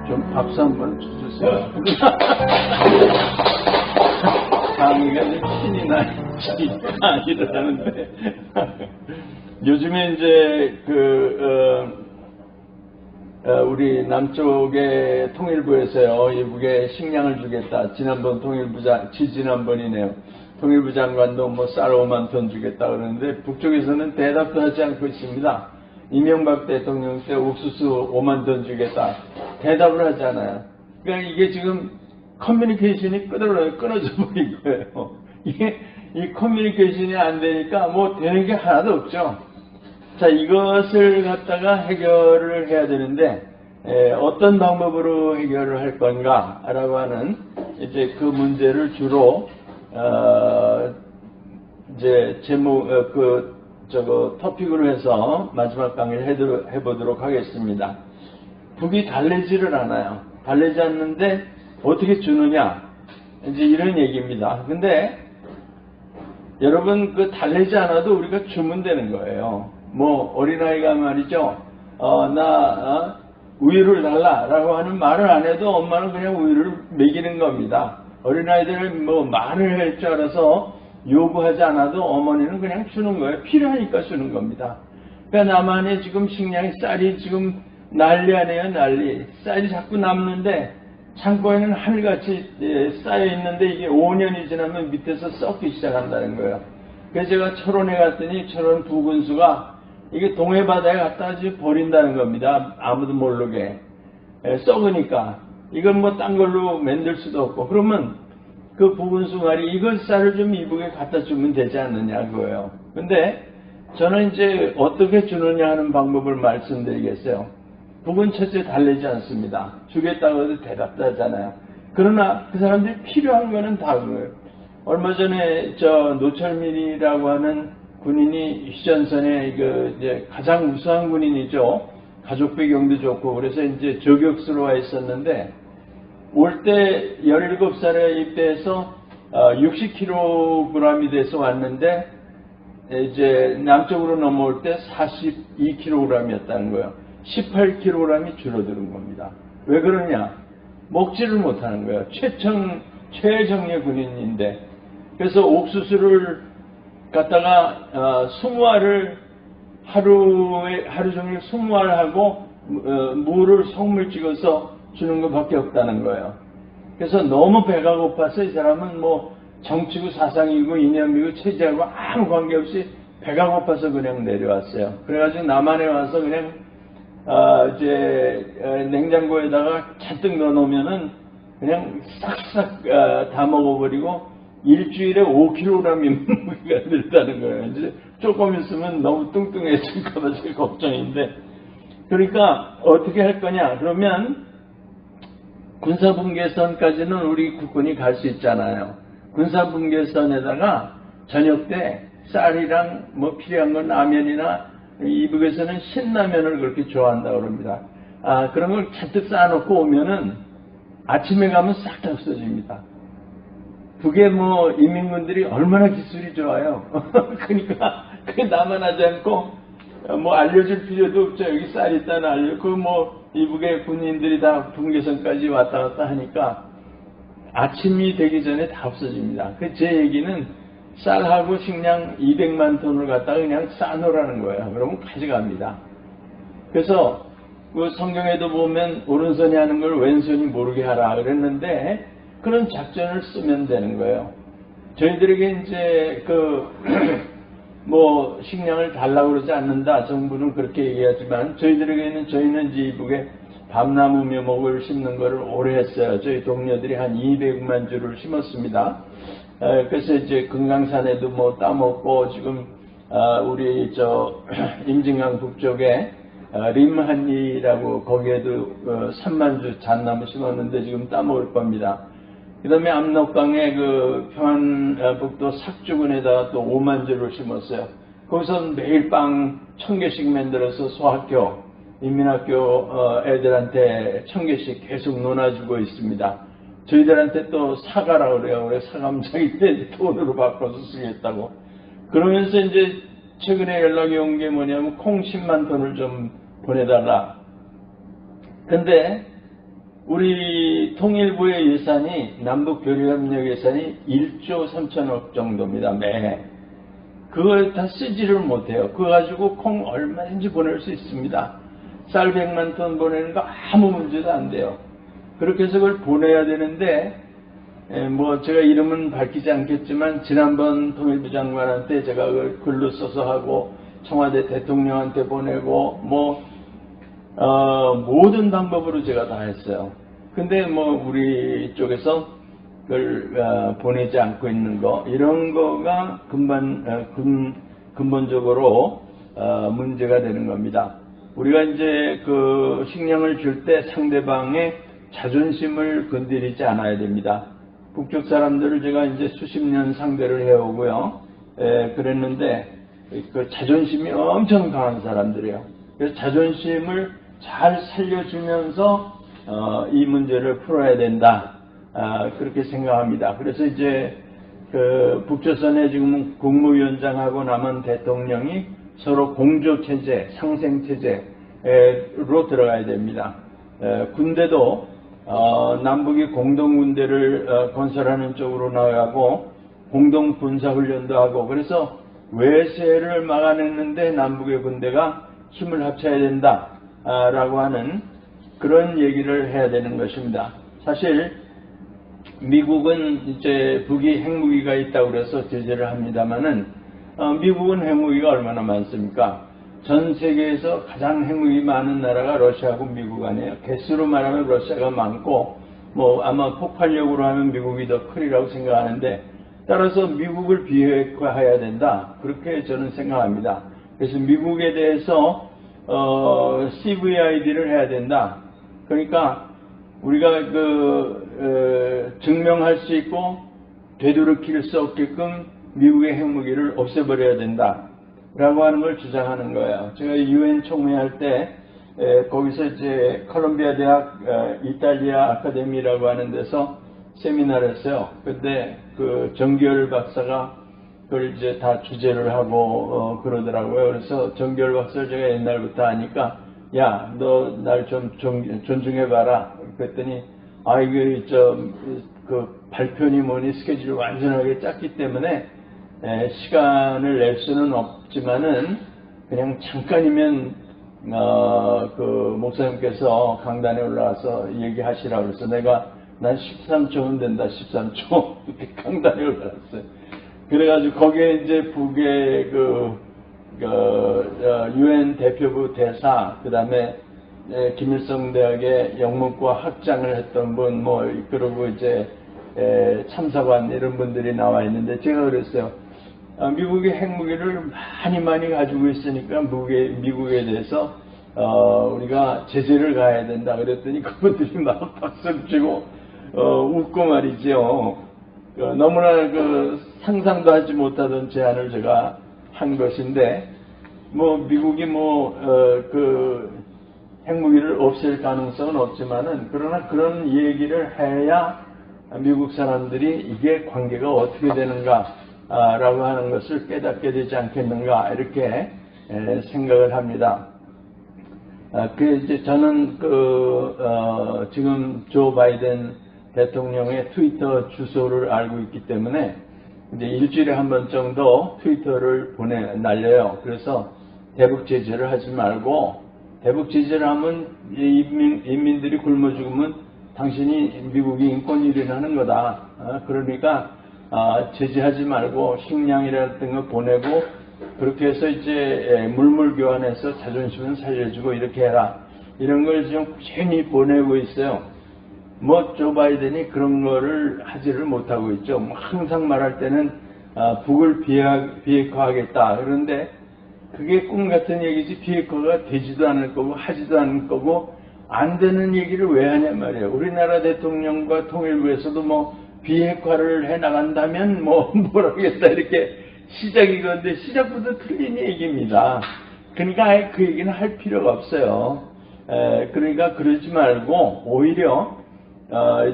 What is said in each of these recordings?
좀 박수 한번 쳐주세요. 강의가 신이 나지 아니라는데 요즘에 이제 우리 남쪽의 통일부에서요, 이북에 식량을 주겠다. 지난번 지난번이네요. 통일부 장관도 뭐 쌀 5만 톤 주겠다 그러는데 북쪽에서는 대답도 하지 않고 있습니다. 이명박 대통령 때 옥수수 5만 톤 주겠다. 대답을 하잖아요. 그러니까 이게 지금 커뮤니케이션이 끊어져 버린 거예요. 이 커뮤니케이션이 안 되니까 뭐 되는 게 하나도 없죠. 자, 이것을 갖다가 해결을 해야 되는데 어떤 방법으로 해결을 할 건가라고 하는 이제 그 문제를 주로 이제 토픽으로 해서 마지막 강의를 해보도록 하겠습니다. 북이 달래지를 않아요. 달래지 않는데 어떻게 주느냐, 이제 이런 얘기입니다. 근데 여러분, 달래지 않아도 우리가 주면 되는 거예요. 뭐 어린아이가 말이죠, 우유를 달라라고 하는 말을 안 해도 엄마는 그냥 우유를 먹이는 겁니다. 어린아이들은 뭐 말을 할 줄 알아서 요구하지 않아도 어머니는 그냥 주는 거예요. 필요하니까 주는 겁니다. 그러니까 남한에 지금 식량이, 쌀이 지금 난리 아니에요, 난리. 쌀이 자꾸 남는데 창고에는 하늘같이 쌓여 있는데 이게 5년이 지나면 밑에서 썩기 시작한다는 거예요. 그래서 제가 철원에 갔더니 철원 부군수가 이게 동해바다에 갖다 버린다는 겁니다. 아무도 모르게. 썩으니까. 이건 뭐 딴 걸로 만들 수도 없고. 그러면 그 부군수 말이 이걸 쌀을 좀 이북에 갖다 주면 되지 않느냐 그거예요. 근데 저는 이제 어떻게 주느냐 하는 방법을 말씀드리겠어요. 북은 첫째 달래지 않습니다. 주겠다고 해도 대답도 하잖아요. 그러나 그 사람들이 필요한 거는 다 그거예요. 얼마 전에 노철민이라고 하는 군인이 휴전선에 이제 가장 우수한 군인이죠. 가족 배경도 좋고 그래서 이제 저격수로 와 있었는데 올 때 17살에 입대해서 60kg이 돼서 왔는데 이제 남쪽으로 넘어올 때 42kg이었다는 거예요. 18kg이 줄어드는 겁니다. 왜 그러냐? 먹지를 못하는 거예요. 최정예 군인인데. 그래서 옥수수를 갖다가 20알을 하루 종일 20알 하고 무를 성물 찍어서 주는 것밖에 없다는 거예요. 그래서 너무 배가 고파서 이 사람은 뭐 정치고 사상이고 이념이고 체제하고 아무 관계없이 배가 고파서 그냥 내려왔어요. 그래가지고 남한에 와서 그냥 이제 냉장고에다가 잔뜩 넣어놓으면은 그냥 싹싹 다 먹어버리고 일주일에 5kg이 무게가 늘다는 거예요. 이제 조금 있으면 너무 뚱뚱해질까봐 제일 걱정인데, 그러니까 어떻게 할 거냐? 그러면 군사분계선까지는 우리 국군이 갈 수 있잖아요. 군사분계선에다가 저녁 때 쌀이랑 뭐 필요한 건 라면이나, 이북에서는 신라면을 그렇게 좋아한다고 그럽니다. 그런 걸 잔뜩 쌓아놓고 오면은 아침에 가면 싹 다 없어집니다. 북의 뭐 인민군들이 얼마나 기술이 좋아요. 그러니까 그게 나만 하지 않고 뭐 알려줄 필요도 없죠. 여기 쌀 있다는 알려고 뭐 이북의 군인들이 다 분계선까지 왔다 갔다 하니까 아침이 되기 전에 다 없어집니다. 제 얘기는 쌀하고 식량 200만 톤을 갖다가 그냥 싸놓으라는 거예요. 그러면 가져갑니다. 그래서 그 성경에도 보면 오른손이 하는 걸 왼손이 모르게 하라 그랬는데 그런 작전을 쓰면 되는 거예요. 저희들에게 이제 뭐 식량을 달라고 그러지 않는다. 정부는 그렇게 얘기하지만 저희는 이제 이북에 밤나무 묘목을 심는 거를 오래 했어요. 저희 동료들이 한 200만 주를 심었습니다. 그래서 이제 금강산에도 뭐 따먹고 지금 우리 임진강 북쪽에 림한리라고 거기에도 3만 주 잣나무 심었는데 지금 따먹을 겁니다. 그 다음에 압록강에 평안북도 삭주군에다가 또 5만 주를 심었어요. 거기서 매일 빵 1000개씩 만들어서 소학교, 인민학교 애들한테 1000개씩 계속 논아주고 있습니다. 저희들한테 또 사과라고 그래요. 그래 사감장인데 돈으로 바꿔서 쓰겠다고. 그러면서 이제 최근에 연락이 온 게 뭐냐면 콩 10만 톤을 좀 보내달라. 근데 우리 통일부의 예산이 남북교류협력 예산이 1조 3천억 정도입니다. 매해. 그걸 다 쓰지를 못해요. 그거 가지고 콩 얼마든지 보낼 수 있습니다. 쌀 100만 톤 보내는 거 아무 문제도 안 돼요. 그렇게 해서 그걸 보내야 되는데 뭐 제가 이름은 밝히지 않겠지만 지난번 통일부 장관한테 제가 그걸 글로 써서 하고 청와대 대통령한테 보내고 모든 방법으로 제가 다 했어요. 근데 뭐 우리 쪽에서 그걸 보내지 않고 있는 거 이런 거가 근본적으로 문제가 되는 겁니다. 우리가 이제 그 식량을 줄 때 상대방의 자존심을 건드리지 않아야 됩니다. 북쪽 사람들을 제가 이제 수십 년 상대를 해오고요. 그랬는데 그 자존심이 엄청 강한 사람들이에요. 그래서 자존심을 잘 살려주면서 이 문제를 풀어야 된다. 그렇게 생각합니다. 그래서 이제 그 북조선의 지금 국무위원장하고 남은 대통령이 서로 공조체제, 상생체제로 들어가야 됩니다. 군대도 남북이 공동군대를 건설하는 쪽으로 나가고 공동군사훈련도 하고 그래서 외세를 막아냈는데 남북의 군대가 힘을 합쳐야 된다라고 하는 그런 얘기를 해야 되는 것입니다. 사실 미국은 이제 북이 핵무기가 있다고 그래서 제재를 합니다만은 미국은 핵무기가 얼마나 많습니까? 전 세계에서 가장 핵무기 많은 나라가 러시아하고 미국 아니에요. 개수로 말하면 러시아가 많고 뭐 아마 폭발력으로 하면 미국이 더 크리라고 생각하는데 따라서 미국을 비핵화해야 된다. 그렇게 저는 생각합니다. 그래서 미국에 대해서 CVID를 해야 된다. 그러니까 우리가 증명할 수 있고 되돌이킬 수 없게끔 미국의 핵무기를 없애버려야 된다. 라고 하는 걸 주장하는 거예요. 제가 UN 총회할 때 거기서 이제 콜롬비아 대학 이탈리아 아카데미라고 하는 데서 세미나를 했어요. 근데 그 정기열 박사가 그걸 이제 다 주재를 하고 그러더라고요. 그래서 정기열 박사를 제가 옛날부터 아니까 야, 너 날 좀 존중해봐라. 그랬더니 이게 그 발표니 뭐니 스케줄이 완전하게 짰기 때문에 시간을 낼 수는 없지만은 그냥 잠깐이면 그 목사님께서 강단에 올라와서 얘기하시라고 그래서 난 13초면 된다 13초 이렇게 강단에 올라왔어요. 그래가지고 거기에 이제 북의 UN 대표부 대사 그다음에 김일성 대학의 영문과 학장을 했던 분 그러고 이제 참사관 이런 분들이 나와 있는데 제가 그랬어요. 미국이 핵무기를 많이 가지고 있으니까 미국에 대해서 우리가 제재를 가해야 된다 그랬더니 그분들이 막 박수를 치고 웃고 말이죠. 너무나 상상도 하지 못하던 제안을 제가 한 것인데 미국이 핵무기를 없앨 가능성은 없지만은 그러나 그런 얘기를 해야 미국 사람들이 이게 관계가 어떻게 되는가 라고 하는 것을 깨닫게 되지 않겠는가 이렇게 생각을 합니다. 이제 저는 지금 조 바이든 대통령의 트위터 주소를 알고 있기 때문에 이제 일주일에 한 번 정도 트위터를 날려요. 그래서 대북 제재를 하지 말고 대북 제재를 하면 인민들이 굶어 죽으면 당신이 미국이 인권위를 하는 거다. 그러니까 제재하지 말고 식량이라든 거 보내고 그렇게 해서 이제 물물 교환해서 자존심을 살려주고 이렇게 해라. 이런 걸 지금 꾸준히 보내고 있어요. 조 바이든이 그런 거를 하지를 못하고 있죠. 항상 말할 때는 북을 비핵화하겠다. 그런데 그게 꿈 같은 얘기지 비핵화가 되지도 않을 거고 하지도 않을 거고 안 되는 얘기를 왜 하냐 말이에요. 우리나라 대통령과 통일부에서도 비핵화를 해 나간다면 뭐라겠다 이렇게 시작이 그런데 시작부터 틀린 얘기입니다. 그러니까 아예 그 얘기는 할 필요가 없어요. 그러니까 그러지 말고 오히려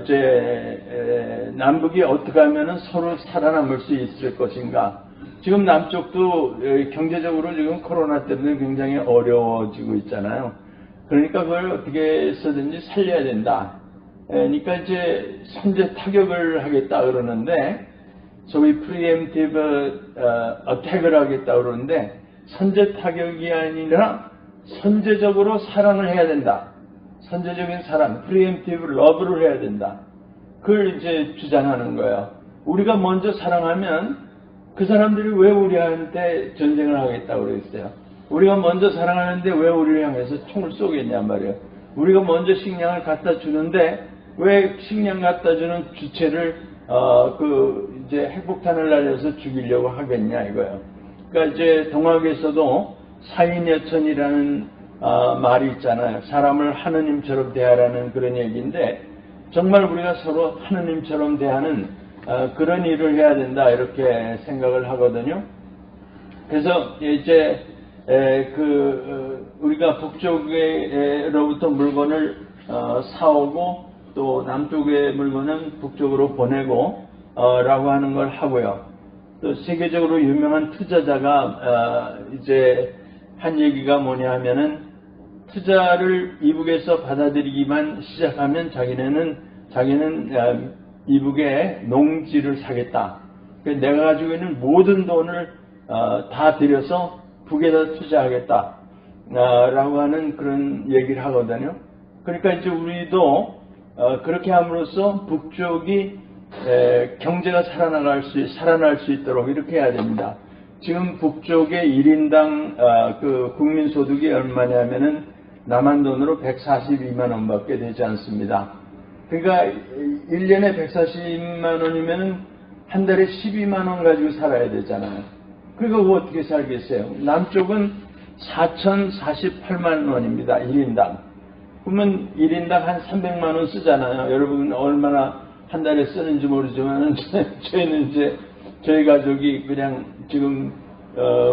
이제 남북이 어떻게 하면은 서로 살아남을 수 있을 것인가. 지금 남쪽도 경제적으로 지금 코로나 때문에 굉장히 어려워지고 있잖아요. 그러니까 그걸 어떻게 해서든지 살려야 된다. 그러니까 이제 선제 타격을 하겠다 그러는데, 소위 프리엠티브 어택을 하겠다 그러는데, 선제 타격이 아니라 선제적으로 사랑을 해야 된다. 선제적인 사랑, 프리엠티브 러브를 해야 된다. 그걸 이제 주장하는 거예요. 우리가 먼저 사랑하면 그 사람들이 왜 우리한테 전쟁을 하겠다고 그랬어요. 우리가 먼저 사랑하는데 왜 우리를 향해서 총을 쏘겠냐 말이에요. 우리가 먼저 식량을 갖다 주는데 왜 식량 갖다 주는 주체를 이제 핵폭탄을 날려서 죽이려고 하겠냐 이거예요. 그러니까 이제 동학에서도 사인여천이라는 말이 있잖아요. 사람을 하느님처럼 대하라는 그런 얘기인데, 정말 우리가 서로 하느님처럼 대하는 그런 일을 해야 된다 이렇게 생각을 하거든요. 그래서 이제 우리가 북쪽으로부터 물건을 사오고 또 남쪽의 물건은 북쪽으로 보내고 라고 하는 걸 하고요. 또 세계적으로 유명한 투자자가 이제 한 얘기가 뭐냐 하면은, 투자를 이북에서 받아들이기만 시작하면 자기는 이북에 농지를 사겠다. 내가 가지고 있는 모든 돈을 다 들여서 북에다 투자하겠다 라고 하는 그런 얘기를 하거든요. 그러니까 이제 우리도 그렇게 함으로써 북쪽이 경제가 살아날 수 있도록 이렇게 해야 됩니다. 지금 북쪽의 1인당 국민소득이 얼마냐면은 남한 돈으로 142만 원밖에 되지 않습니다. 그러니까 1년에 140만 원이면은 한 달에 12만 원 가지고 살아야 되잖아요. 그러니까 그거 어떻게 살겠어요? 남쪽은 4,048만 원입니다. 1인당. 그러면 1인당 한 300만 원 쓰잖아요. 여러분 얼마나 한 달에 쓰는지 모르지만 저희는 이제 저희 가족이 그냥 지금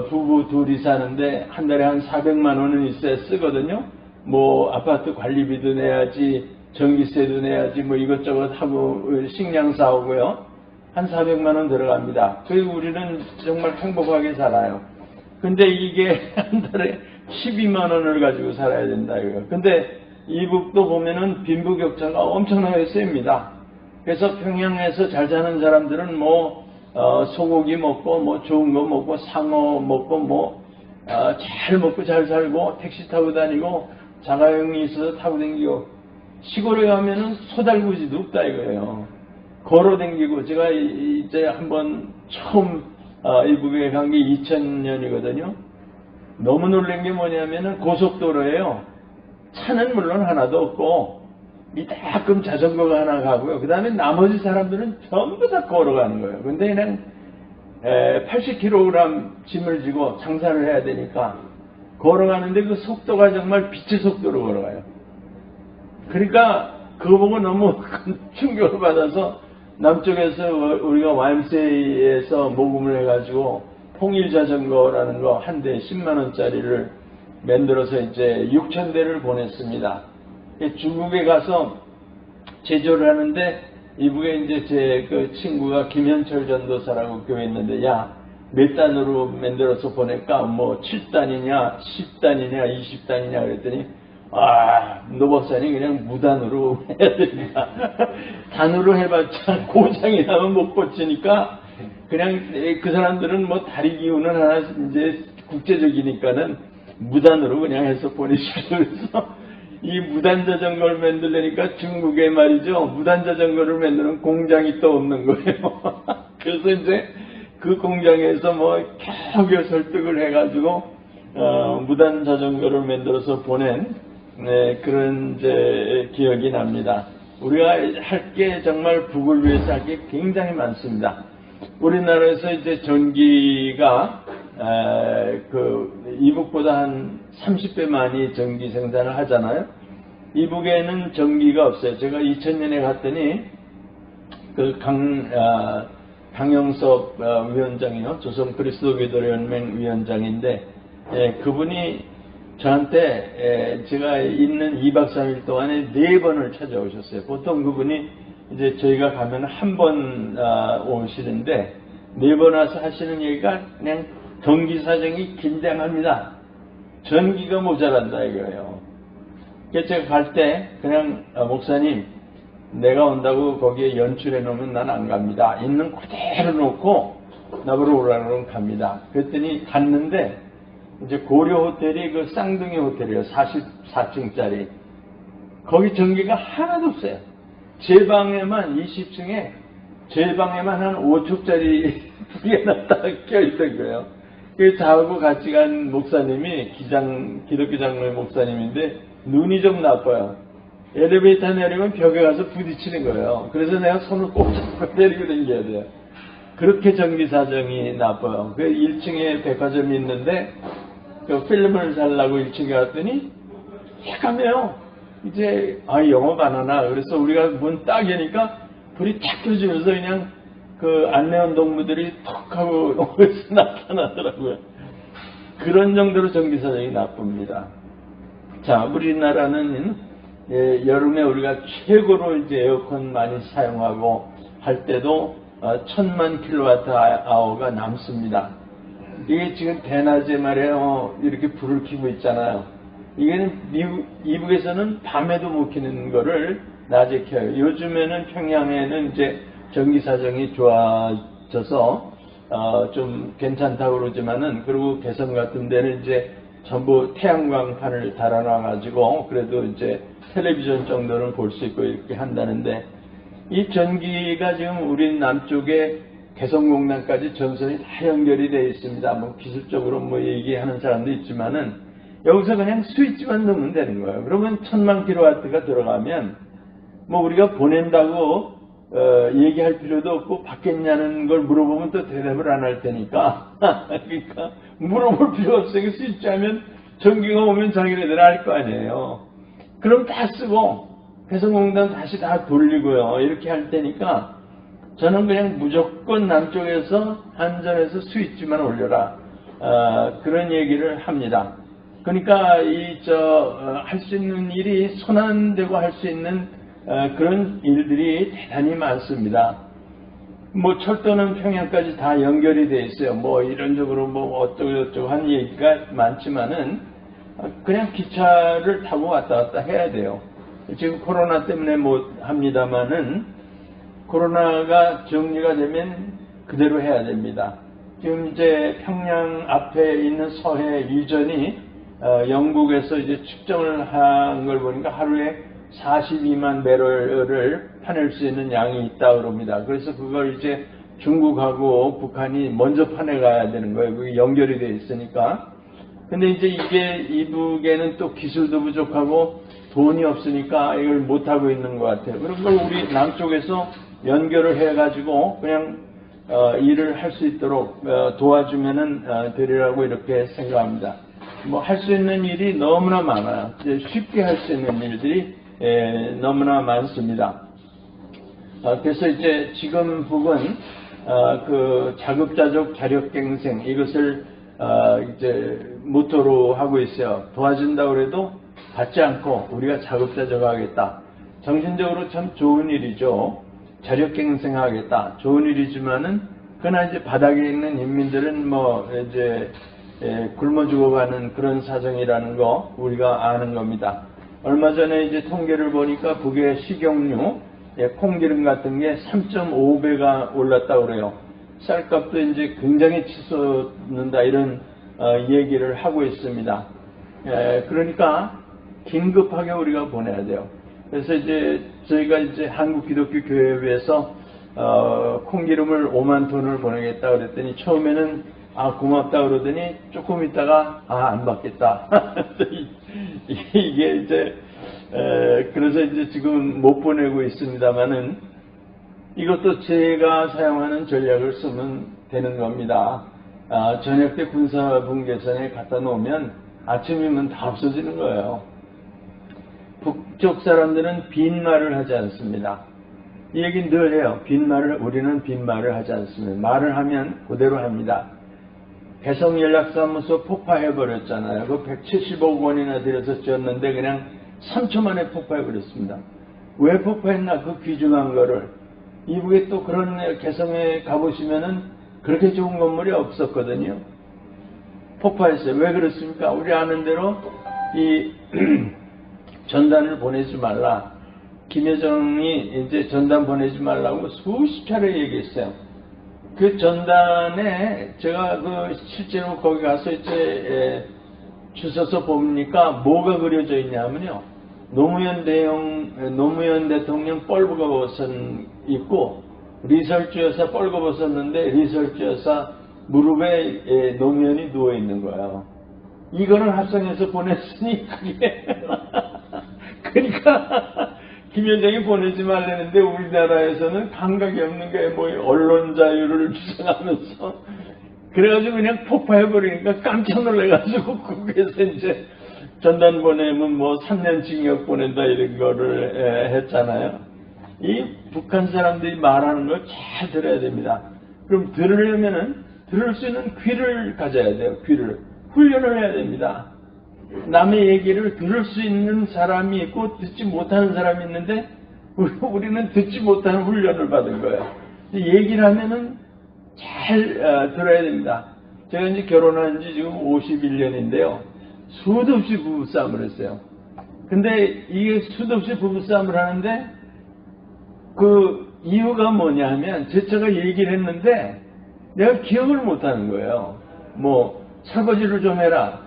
부부 둘이 사는데 한 달에 한 400만 원은 있어야 쓰거든요. 뭐 아파트 관리비도 내야지, 전기세도 내야지, 뭐 이것저것 하고 식량 사오고요. 한 400만 원 들어갑니다. 그리고 우리는 정말 행복하게 살아요. 근데 이게 한 달에 12만 원을 가지고 살아야 된다 이거예요. 근데 이북도 보면은 빈부격차가 엄청나게 셉니다. 그래서 평양에서 잘 사는 사람들은 소고기 먹고 좋은 거 먹고 상어 먹고 잘 먹고 잘 살고 택시 타고 다니고 자가용이 있어서 타고 다니고, 시골에 가면은 소달구지도 없다 이거예요. 걸어 다니고, 제가 이제 한번 처음 이북에 간 게 2000년이거든요. 너무 놀란 게 뭐냐면은 고속도로예요. 차는 물론 하나도 없고 가끔 자전거가 하나 가고요. 그 다음에 나머지 사람들은 전부 다 걸어가는 거예요. 근데 그냥 80kg 짐을 지고 장사를 해야 되니까 걸어가는데 그 속도가 정말 빛의 속도로 걸어가요. 그러니까 그거 보고 너무 큰 충격을 받아서 남쪽에서 우리가 YMCA에서 모금을 해가지고 통일 자전거라는 거 한 대 10만 원짜리를 만들어서 이제 6,000대를 보냈습니다. 중국에 가서 제조를 하는데, 이북에 이제 제 그 친구가 김현철 전도사라고 교회 있는데, 야, 몇 단으로 만들어서 보낼까? 7단이냐, 10단이냐, 20단이냐 그랬더니, 노 박사님 그냥 무단으로 해야 됩니다. 단으로 해봤자 고장이 나면 못 고치니까, 그냥 그 사람들은 다리 기운은 하나 이제 국제적이니까는 무단으로 그냥 해서 보내시고, 그래서 이 무단 자전거를 만들려니까 중국에 말이죠, 무단 자전거를 만드는 공장이 또 없는 거예요. 그래서 이제 그 공장에서 겨우 설득을 해가지고 무단 자전거를 만들어서 보낸 그런 이제 기억이 납니다. 우리가 할 게 정말 북을 위해서 할 게 굉장히 많습니다. 우리나라에서 이제 전기가 이북보다 한 30배 많이 전기 생산을 하잖아요. 이북에는 전기가 없어요. 제가 2000년에 갔더니 강영섭 위원장이요, 조선 그리스도교도회 연맹 위원장인데, 그분이 저한테 제가 있는 2박 3일 동안에 4번을 찾아오셨어요. 보통 그분이 이제 저희가 가면 한 번 오시는데 4번 와서 하시는 얘기가 그냥 전기 사정이 긴장합니다. 전기가 모자란다 이거예요. 그래서 제가 갈 때 그냥 목사님 내가 온다고 거기에 연출해 놓으면 난 안 갑니다. 있는 그대로 놓고 나보러 오라고 갑니다. 그랬더니 갔는데 이제 고려 호텔이 그 쌍둥이 호텔이에요. 44층짜리. 거기 전기가 하나도 없어요. 제 방에만 20층에 제 방에만 한 5초짜리 불이 딱 껴있던 거예요. 그 저하고 같이 간 목사님이 기독교 장로의 목사님인데 눈이 좀 나빠요. 엘리베이터 내리면 벽에 가서 부딪히는 거예요. 그래서 내가 손을 꼭 잡고 내리고 다녀야 돼요. 그렇게 전기 사정이 나빠요. 그 1층에 백화점이 있는데 그 필름을 살라고 1층에 갔더니 깜깜해요. 이제 영업 안 하나. 그래서 우리가 문 딱 여니까 불이 탁 켜지면서 그냥 그 안내원 동무들이 턱 하고 어디서 나타나더라고요. 그런 정도로 전기 사정이 나쁩니다. 자, 우리나라는 여름에 우리가 최고로 이제 에어컨 많이 사용하고 할 때도 1000만 킬로와트 아워가 남습니다. 이게 지금 대낮에 말이에요. 이렇게 불을 켜고 있잖아요. 이게는 이북에서는 밤에도 못 켜는 거를 낮에 켜요. 요즘에는 평양에는 이제 전기 사정이 좋아져서 좀 괜찮다고 그러지만은, 그리고 개성 같은 데는 이제 전부 태양광판을 달아놔 가지고 그래도 이제 텔레비전 정도는 볼 수 있고 이렇게 한다는데, 이 전기가 지금 우리 남쪽에 개성공단까지 전선이 다 연결이 되어 있습니다. 뭐 기술적으로 뭐 얘기하는 사람도 있지만은 여기서 그냥 스위치만 넣으면 되는 거예요. 그러면 1000만 킬로와트가 들어가면 뭐 우리가 보낸다고 얘기할 필요도 없고 받겠냐는 걸 물어보면 또 대답을 안 할 테니까 그러니까 물어볼 필요 없으니까 스위치하면 전기가 오면 자기네들 알 거 아니에요. 그럼 다 쓰고 개성공단 다시 다 돌리고요. 이렇게 할 테니까 저는 그냥 무조건 남쪽에서 한전에서 스위치만 올려라. 그런 얘기를 합니다. 그러니까 할 수 있는 일이 손 안 대고 할 수 있는 그런 일들이 대단히 많습니다. 뭐 철도는 평양까지 다 연결이 돼 있어요. 뭐 이런적으로 뭐 어쩌고저쩌고 한 얘기가 많지만은 그냥 기차를 타고 왔다 갔다 해야 돼요. 지금 코로나 때문에 못 합니다만은 코로나가 정리가 되면 그대로 해야 됩니다. 지금 이제 평양 앞에 있는 서해 유전이 영국에서 이제 측정을 한 걸 보니까 하루에 42만 배럴을 파낼 수 있는 양이 있다고 그럽니다. 그래서 그걸 이제 중국하고 북한이 먼저 파내가야 되는 거예요. 그게 연결이 돼 있으니까. 근데 이제 이게 이북에는 또 기술도 부족하고 돈이 없으니까 이걸 못하고 있는 것 같아요. 그런 걸 우리 남쪽에서 연결을 해가지고 그냥 일을 할 수 있도록 도와주면은 되리라고 이렇게 생각합니다. 뭐 할 수 있는 일이 너무나 많아요. 쉽게 할 수 있는 일들이 너무나 많습니다. 그래서 이제 지금 북은 그 자급자족 자력갱생 이것을 이제 모토로 하고 있어요. 도와준다고 해도 받지 않고 우리가 자급자족하겠다. 정신적으로 참 좋은 일이죠. 자력갱생하겠다. 좋은 일이지만은 그러나 이제 바닥에 있는 인민들은 뭐 이제 굶어 죽어가는 그런 사정이라는 거 우리가 아는 겁니다. 얼마 전에 이제 통계를 보니까 북의 식용유, 콩기름 같은 게 3.5배가 올랐다고 그래요. 쌀값도 이제 굉장히 치솟는다 이런 얘기를 하고 있습니다. 그러니까 긴급하게 우리가 보내야 돼요. 그래서 이제 저희가 이제 한국기독교교회에서 콩기름을 5만 톤을 보내겠다 그랬더니 처음에는 고맙다 그러더니 조금 있다가 안 받겠다. 이게 이제 그래서 이제 지금 못 보내고 있습니다만은 이것도 제가 사용하는 전략을 쓰면 되는 겁니다. 저녁 때 군사분계선에 갖다 놓으면 아침이면 다 없어지는 거예요. 북쪽 사람들은 빈말을 하지 않습니다. 이 얘기는 늘 해요. 우리는 빈말을 하지 않습니다. 말을 하면 그대로 합니다. 개성연락사무소 폭파해버렸잖아요. 그 170억 원이나 들여서 지었는데 그냥 3초 만에 폭파해버렸습니다. 왜 폭파했나? 그 귀중한 거를. 이북에 또 그런 개성에 가보시면은 그렇게 좋은 건물이 없었거든요. 폭파했어요. 왜 그렇습니까? 우리 아는 대로 이 전단을 보내지 말라. 김여정이 이제 전단 보내지 말라고 수십 차례 얘기했어요. 그 전단에 제가 그 실제로 거기 가서 이제 주워서 보니까 뭐가 그려져 있냐면요. 노무현 대통령 뻘거벗은 있고 리설주 여사 뻘거벗었는데 리설주 여사 무릎에 노무현이 누워 있는 거예요. 이거는 합성해서 보냈으니 그게 그러니까 김여정이 보내지 말라는데 우리나라에서는 감각이 없는 게 뭐 언론 자유를 주장하면서 그래가지고 그냥 폭파해버리니까 깜짝 놀래가지고 국회에서 이제 전단 보내면 뭐 3년 징역 보낸다 이런 거를 했잖아요. 이 북한 사람들이 말하는 걸 잘 들어야 됩니다. 그럼 들으려면은 들을 수 있는 귀를 가져야 돼요. 귀를 훈련을 해야 됩니다. 남의 얘기를 들을 수 있는 사람이 있고 듣지 못하는 사람이 있는데 우리는 듣지 못하는 훈련을 받은 거예요. 얘기를 하면은 잘 들어야 됩니다. 제가 이제 결혼한 지 지금 51년인데요. 수도 없이 부부싸움을 했어요. 근데 이게 수도 없이 부부싸움을 하는데 그 이유가 뭐냐 하면 제가 얘기를 했는데 내가 기억을 못 하는 거예요. 뭐 설거지를 좀 해라.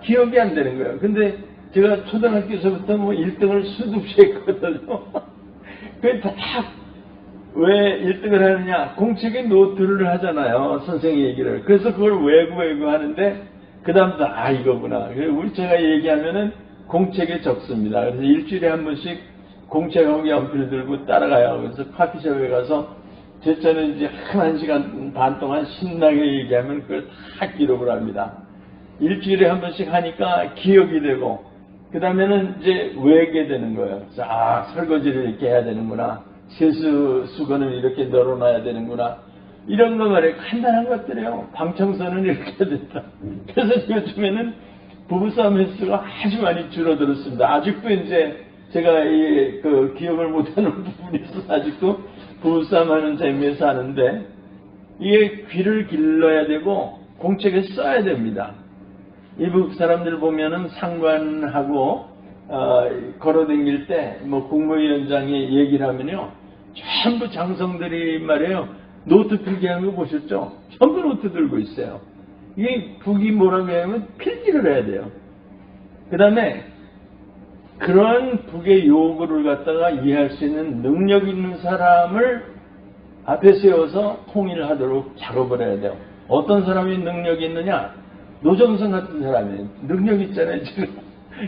기억이 안 되는 거예요. 근데 제가 초등학교에서부터 뭐 1등을 수도 없이 했거든요. 그게 다 왜 1등을 하느냐? 공책에 노트를 하잖아요. 선생님 얘기를. 그래서 그걸 외고 하는데 그 다음부터 이거구나. 우리 제가 얘기하면은 공책에 적습니다. 그래서 일주일에 한 번씩 공책하고 연필 들고 따라가요. 그래서 커피숍에 가서 제 차는 이제 한 시간 반 동안 신나게 얘기하면 그걸 다 기록을 합니다. 일주일에 한 번씩 하니까 기억이 되고 그 다음에는 이제 외게 되는 거예요. 그래서 설거지를 이렇게 해야 되는구나. 세수 수건을 이렇게 널어놔야 되는구나. 이런 거 말이에요. 간단한 것들이에요. 방청소는 이렇게 해야 된다. 그래서 요즘에는 부부싸움 횟수가 아주 많이 줄어들었습니다. 아직도 이제 제가 그 기억을 못하는 부분이 있어서 아직도 부부싸움 하는 재미에서 하는데 이게 귀를 길러야 되고 공책에 써야 됩니다. 이북 사람들 보면은 상관하고 걸어다닐 때 뭐 국무위원장이 얘기를 하면요 전부 장성들이 말이에요 노트 필기하는 거 보셨죠? 전부 노트 들고 있어요. 이게 북이 뭐라고 하면 필기를 해야 돼요. 그 다음에 그런 북의 요구를 갖다가 이해할 수 있는 능력 있는 사람을 앞에 세워서 통일하도록 작업을 해야 돼요. 어떤 사람이 능력이 있느냐? 노정선 같은 사람이 능력 있잖아요 지금.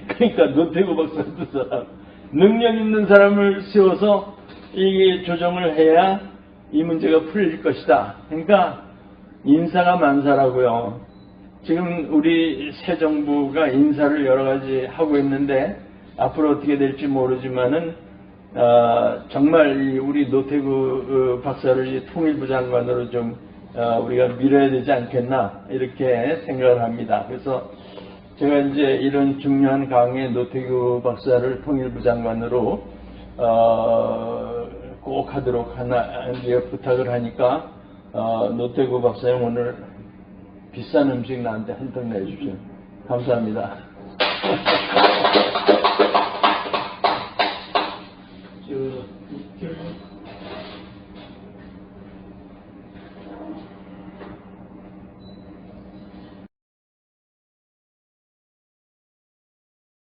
그러니까 노태우 박사 같은 사람 능력 있는 사람을 세워서 이게 조정을 해야 이 문제가 풀릴 것이다. 그러니까 인사가 만사라고요. 지금 우리 새 정부가 인사를 여러 가지 하고 있는데 앞으로 어떻게 될지 모르지만은 정말 우리 노태우 박사를 통일부 장관으로 좀 우리가 밀어야 되지 않겠나 이렇게 생각을 합니다. 그래서 제가 이제 이런 중요한 강의 노태우 박사를 통일부 장관으로 꼭 하도록 부탁을 하니까 노태우 박사님 오늘 비싼 음식 나한테 한 턱 내주십시오. 감사합니다.